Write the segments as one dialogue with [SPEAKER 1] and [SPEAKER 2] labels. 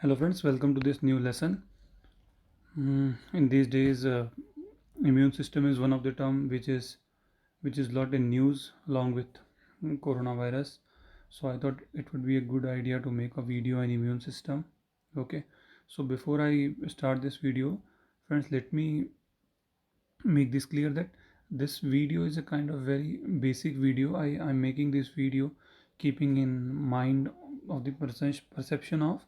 [SPEAKER 1] Hello friends, welcome to this new lesson. In these days, immune system is one of the term which is lot in news along with coronavirus. So I thought it would be a good idea to make a video on immune system. Okay, so before I start this video, friends, let me make this clear that this video is a kind of very basic video. I'm making this video keeping in mind of the perception of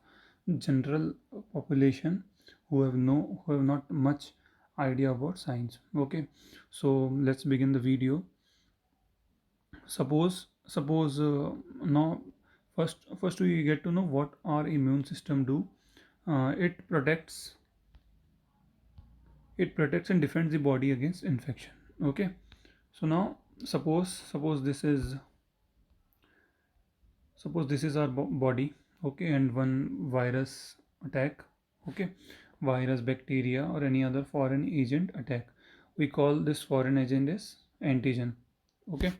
[SPEAKER 1] general population who have not much idea about science. Okay, so let's begin the video. Suppose now first we get to know what our immune system do. It protects and defends the body against infection. Okay, so now suppose this is our body. Okay, and one virus attack. Okay, virus, bacteria, or any other foreign agent attack. We call this foreign agent as antigen. Okay,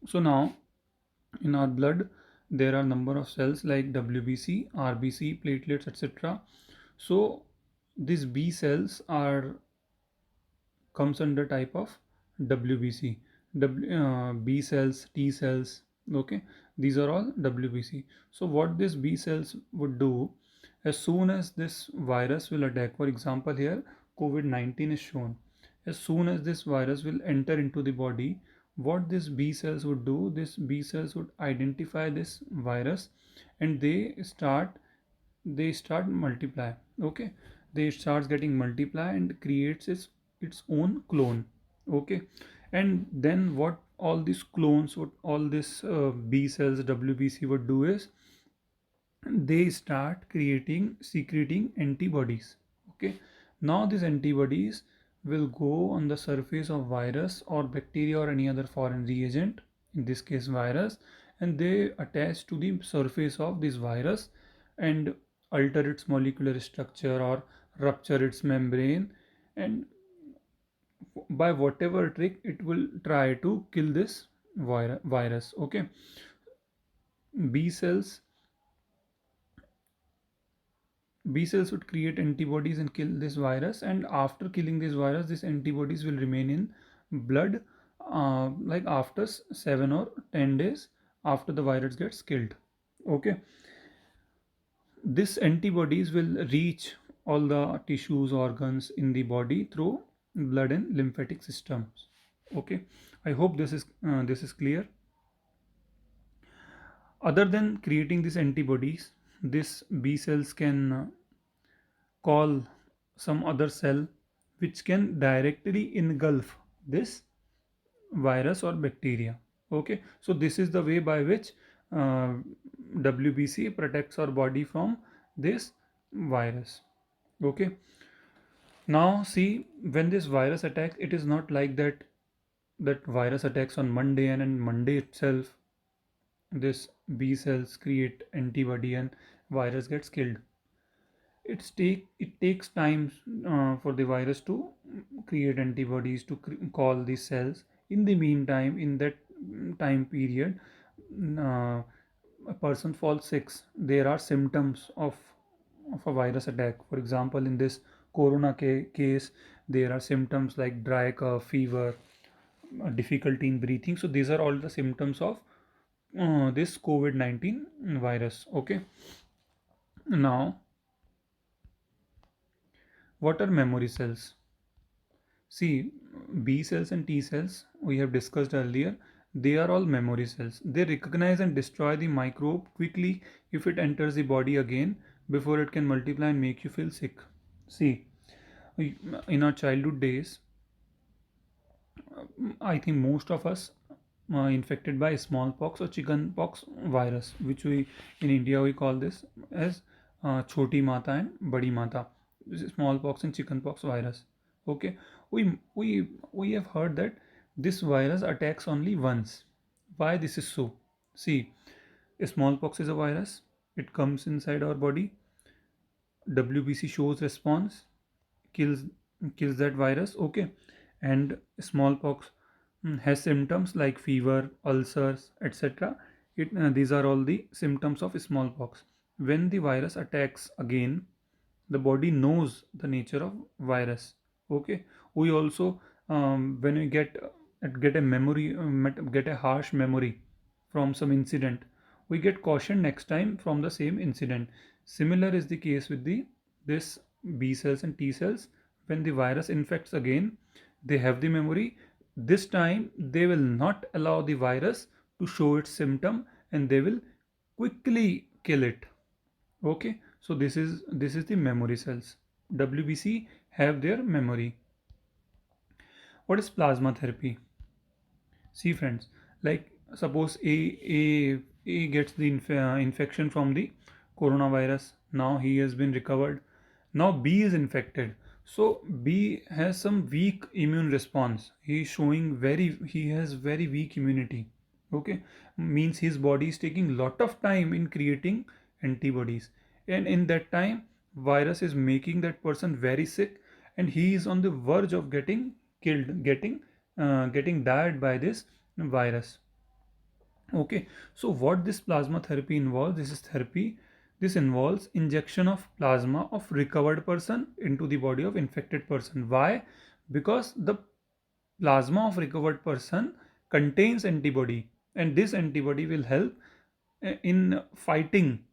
[SPEAKER 1] so now in our blood there are number of cells like WBC, RBC, platelets, etc. So these B cells are comes under type of WBC. B cells, T cells. Okay, these are all WBC. So what this B cells would do, as soon as this virus will attack, for example here COVID-19 is shown, as soon as this virus will enter into the body, what this B cells would do, this B cells would identify this virus, and they start multiply. Okay, they starts getting multiply and creates its own clone. Okay, and then what all these clones, what all this B cells, WBC would do is they start secreting antibodies. Okay, now these antibodies will go on the surface of virus or bacteria or any other foreign reagent, in this case virus, and they attach to the surface of this virus and alter its molecular structure or rupture its membrane, and by whatever trick it will try to kill this virus. Okay, b cells B cells would create antibodies and kill this virus, and after killing this virus, these antibodies will remain in blood, like after 7 or 10 days after the virus gets killed. Okay, this antibodies will reach all the tissues, organs in the body through blood and lymphatic systems. Okay, I hope this is clear. Other than creating these antibodies, this B cells can call some other cell which can directly engulf this virus or bacteria. Okay, so this is the way by which uh, WBC protects our body from this virus. Okay, now see, when this virus attacks, it is not like that virus attacks on Monday, and on Monday itself this B cells create antibody and virus gets killed. It takes time for the virus to create antibodies to call these cells. In the meantime, in that time period, uh, a person falls sick. There are symptoms of a virus attack. For example, in this case, there are symptoms like dry cough, fever, difficulty in breathing. So these are all the symptoms of this COVID-19 virus. Okay, now what are memory cells? See, B cells and T cells we have discussed earlier, they are all memory cells. They recognize and destroy the microbe quickly if it enters the body again before it can multiply and make you feel sick. See, in our childhood days, I think most of us infected by smallpox or chickenpox virus, which we in India we call this as Choti Mata and Badi Mata. This is smallpox and chickenpox virus. Okay, we have heard that this virus attacks only once. Why this is so? See, smallpox is a virus. It comes inside our body. WBC shows response, kills kills that virus. Okay, and smallpox has symptoms like fever, ulcers, etc. These are all the symptoms of smallpox. when the virus attacks again, the body knows the nature of virus. Okay, we also, when we get a memory, get a harsh memory from some incident, we get caution next time from the same incident. Similar is the case with the this B cells and T cells. When the virus infects again, they have the memory. This time they will not allow the virus to show its symptom, and they will quickly kill it. Okay, so this is the memory cells. WBC have their memory. What is plasma therapy? See friends, like suppose A gets the infection from the coronavirus. Now he has been recovered. Now B is infected. So B has some weak immune response. He has very weak immunity. Okay, means his body is taking lot of time in creating antibodies, and in that time virus is making that person very sick, and he is on the verge of getting killed, getting died by this virus. Okay, so what this plasma therapy involves? This is therapy. This involves injection of plasma of recovered person into the body of infected person. Why? Because the plasma of recovered person contains antibody, and this antibody will help in fighting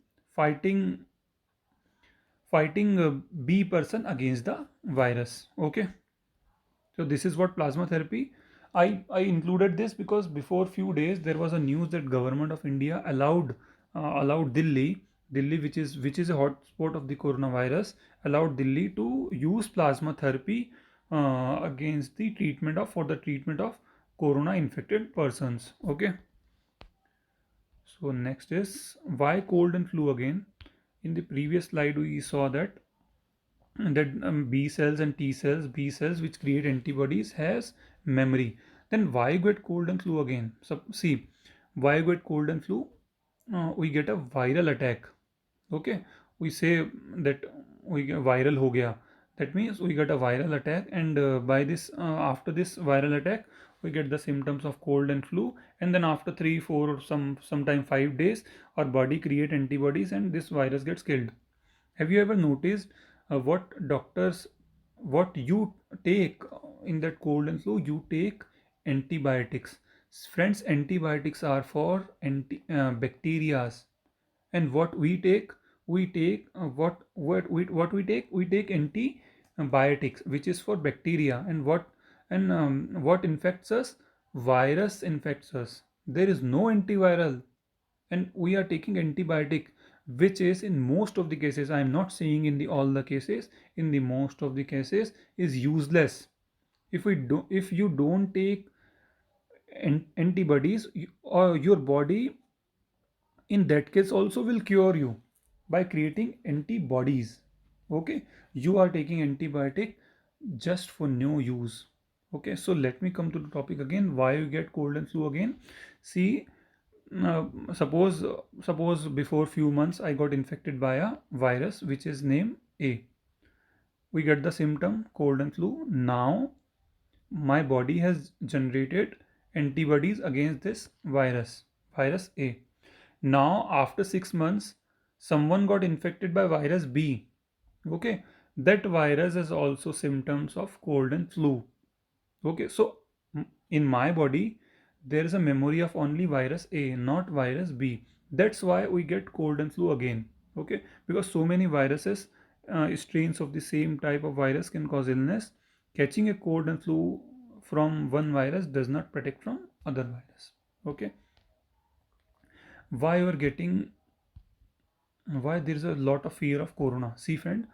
[SPEAKER 1] fighting B person against the virus. Okay, so this is what plasma therapy. I included this because before few days there was a news that government of India allowed Delhi, which is a hotspot of the coronavirus, allowed Delhi to use plasma therapy against the treatment of for the treatment of corona infected persons. Okay, so next is why cold and flu again. In the previous slide we saw that B cells and T cells, B cells which create antibodies has memory. Then why get cold and flu again? So see, why get cold and flu? We get a viral attack. Okay, we say that we get viral ho gaya. That means we get a viral attack, and by this after this viral attack, we get the symptoms of cold and flu, and then after 3, 4, or sometime 5 days, our body create antibodies, and this virus gets killed. Have you ever noticed what you take in that cold and flu? You take antibiotics. Friends, antibiotics are for bacterias, and what we take what we take antibiotics, which is for bacteria, and what infects us? Virus infects us. There is no antiviral, and we are taking antibiotic, which is in most of the cases, I am not saying in the all the cases, in the most of the cases is useless. If you don't take antibodies, or your body in that case also will cure you by creating antibodies. Okay, you are taking antibiotic just for no use. Okay, so let me come to the topic again, why you get cold and flu again. See, uh, suppose before few months I got infected by a virus which is named A. We get the symptom cold and flu. Now my body has generated antibodies against this virus A. Now after 6 months someone got infected by virus B. Okay, that virus has also symptoms of cold and flu. Okay, so in my body there is a memory of only virus A, not virus B. That's why we get cold and flu again. Okay, because so many viruses, strains of the same type of virus can cause illness. Catching a cold and flu from one virus does not protect from other virus. Okay, why you are getting why there is a lot of fear of corona? See friend,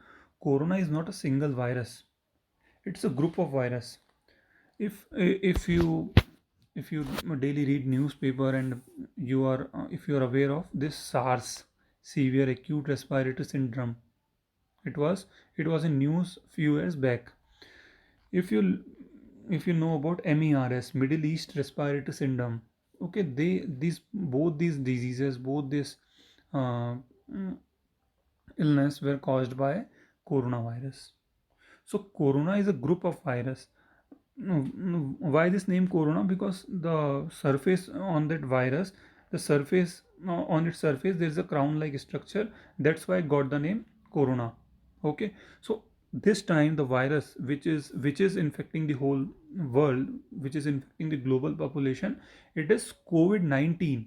[SPEAKER 1] corona is not a single virus. It's a group of virus. If you daily read newspaper, and if you are aware of this SARS, severe acute respiratory syndrome, it was it was in news few years back. If you if you know about MERS, Middle East respiratory syndrome, okay, these diseases, both this uh, mm, illness were caused by coronavirus. So corona is a group of virus. No, no, why this name corona? Because the surface on that virus, the surface, on its surface there is a crown like structure. That's why it got the name corona. Okay, so this time the virus which is infecting the whole world, which is infecting the global population, it is COVID-19.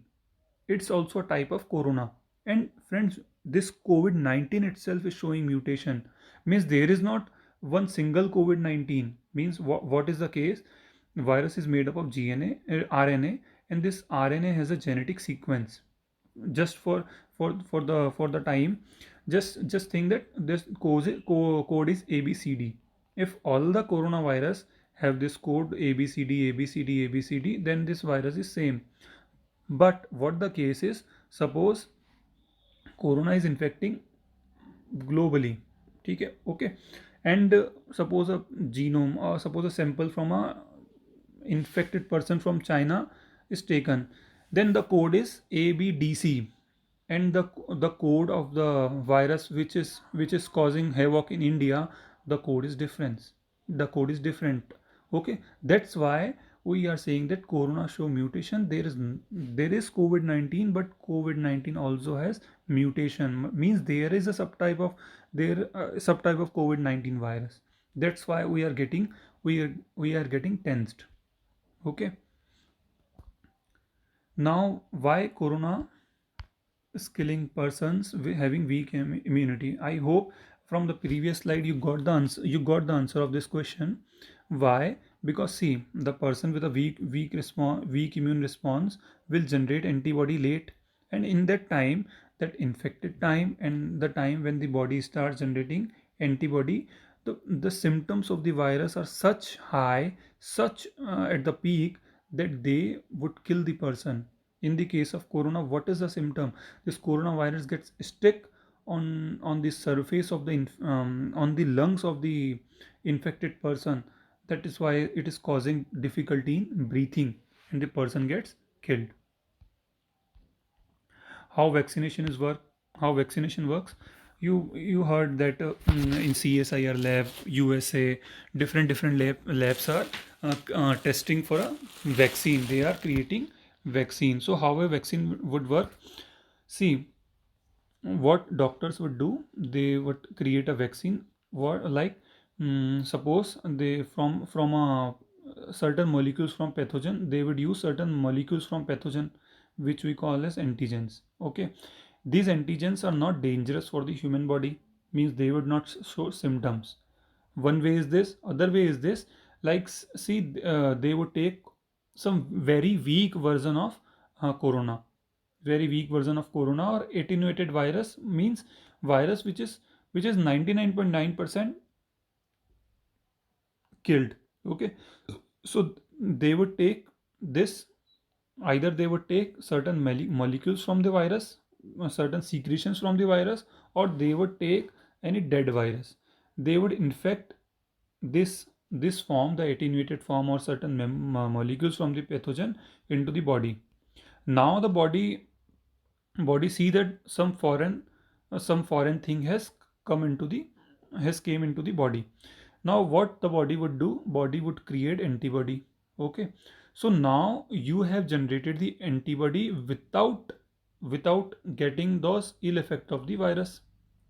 [SPEAKER 1] It's also a type of corona. And friends, this COVID-19 itself is showing mutation. Means there is not one single COVID-19. Means what is the case? Virus is made up of RNA, and this RNA has a genetic sequence. Just for the time, just think that this code is ABCD. If all the coronavirus have this code ABCD ABCD ABCD, then this virus is same. But what the case is, suppose corona is infecting globally, ठीक है, okay, and suppose a genome, or suppose a sample from a infected person from China is taken, then the code is ABDC, and the code of the virus which is causing havoc in India, the code is different. The code is different. Okay, that's why we are saying that corona show mutation. There is COVID-19, but COVID-19 also has mutation. Means there is a subtype of COVID-19 virus. That's why we are getting tensed. Okay, now why corona is killing persons having weak immunity? I hope from the previous slide you got the answer. You got the answer of this question. Why? Because see, the person with a weak immune response will generate antibody late, and in that time, that infected time and the time when the body starts generating antibody, the symptoms of the virus are such high, such at the peak, that they would kill the person. In the case of corona, what is the symptom? This coronavirus gets stuck on the surface of on the lungs of the infected person. That is why it is causing difficulty in breathing, and the person gets killed. How vaccination is work? How vaccination works? You heard that in CSIR lab, USA, different labs are testing for a vaccine. They are creating vaccine. So how a vaccine would work? See, what doctors would do, they would create a vaccine. What, like, suppose they from a certain molecules from pathogen, they would use certain molecules from pathogen, which we call as antigens. Okay, these antigens are not dangerous for the human body. Means they would not show symptoms. One way is this, other way is this, like, see, they would take some very weak version of corona, very weak version of corona, or attenuated virus. Means virus which is 99.9% killed. Okay, so they would take this, either they would take certain molecules from the virus, certain secretions from the virus, or they would take any dead virus. They would infect this form, the attenuated form, or certain molecules from the pathogen into the body. Now the body see that some foreign thing has came into the body. Now what the body would do? Body would create antibody. Okay, so now you have generated the antibody without getting those ill effect of the virus.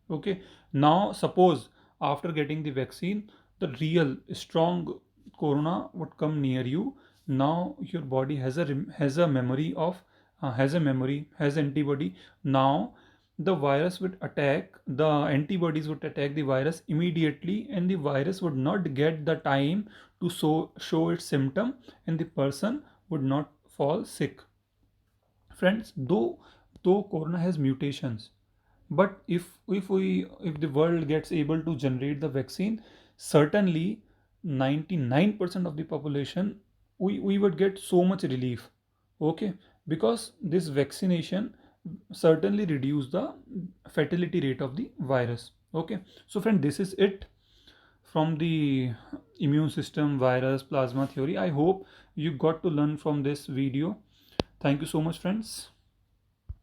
[SPEAKER 1] Okay, now suppose after getting the vaccine, the real strong corona would come near you. Now your body has a memory of has antibody. Now the virus would attack, the antibodies would attack the virus immediately, and the virus would not get the time to show its symptom, and the person would not fall sick. Friends, though corona has mutations, but if the world gets able to generate the vaccine, certainly 99% of the population, we would get so much relief. Okay, because this vaccination certainly reduce the fatality rate of the virus. Okay, so friend, this is it from the immune system, virus, plasma theory. I hope you got to learn from this video. Thank you so much, friends.